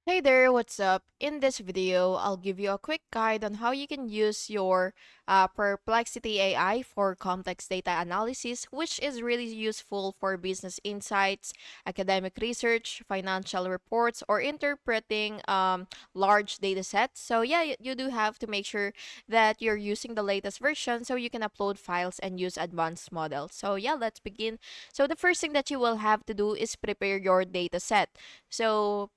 Hey there, what's up? In this video, I'll give you a quick guide on how you can use your Perplexity AI for complex data analysis, which is really useful for business insights, academic research, financial reports, or interpreting large data sets. So yeah, you do have to make sure that you're using the latest version so you can upload files and use advanced models. So yeah, let's begin. So the first thing that you will have to do is prepare your data set. So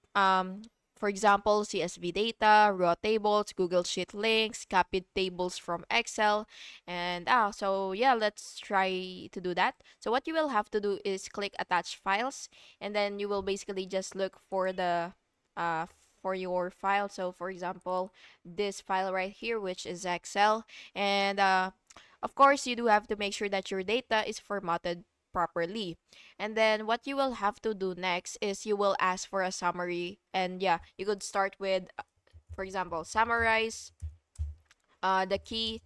for example, CSV data, raw tables, Google Sheet links, copied tables from Excel, and so yeah, let's try to do that. So what you will have to do is click attach files, and then you will basically just look for the uh for your file. So for example, this file right here, which is Excel, and of course, you do have to make sure that your data is formatted properly. And then what you will have to do next is you will ask for a summary. And yeah, you could start with, for example, summarize the key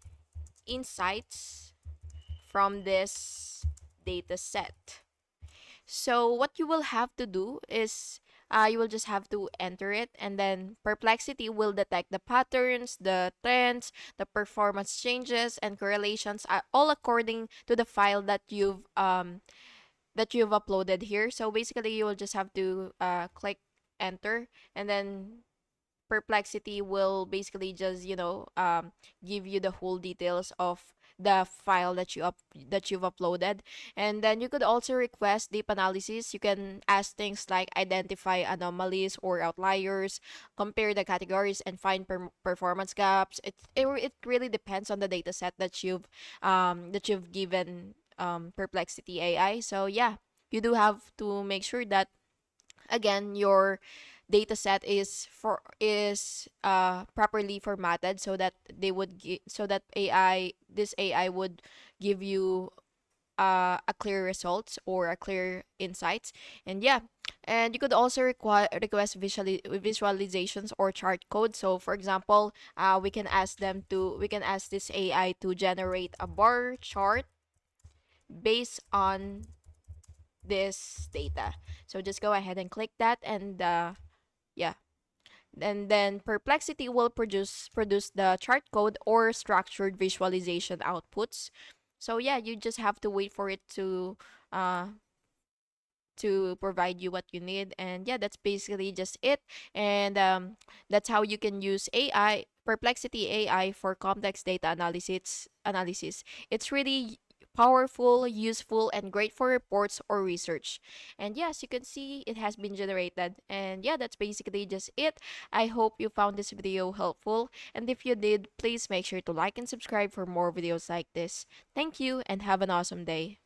insights from this data set. So what you will have to do is you will just have to enter it, and then Perplexity will detect the patterns, the trends, the performance changes, and correlations, all according to the file that you've uploaded here. So basically, you will just have to click enter, and then Perplexity will basically just give you the whole details of the file that you've uploaded. And then you could also request deep analysis. You can ask things like identify anomalies or outliers, compare the categories, and find performance gaps. It really depends on the data set that you've given Perplexity AI. So yeah, you do have to make sure that again your data set is properly formatted so that so that AI would give you a clear results or a clear insights. And yeah, and you could also request visualizations or chart code. So for example, we can ask this AI to generate a bar chart based on this data. So just go ahead and click that, and yeah, and then Perplexity will produce the chart code or structured visualization outputs. So yeah, you just have to wait for it uh to provide you what you need. And yeah, that's basically just it. And that's how you can use AI Perplexity AI for complex data analysis. It's really powerful, useful, and great for reports or research. And yes, you can see it has been generated. And yeah, that's basically just it. I hope you found this video helpful, and if you did, please make sure to like and subscribe for more videos like this. Thank you and have an awesome day.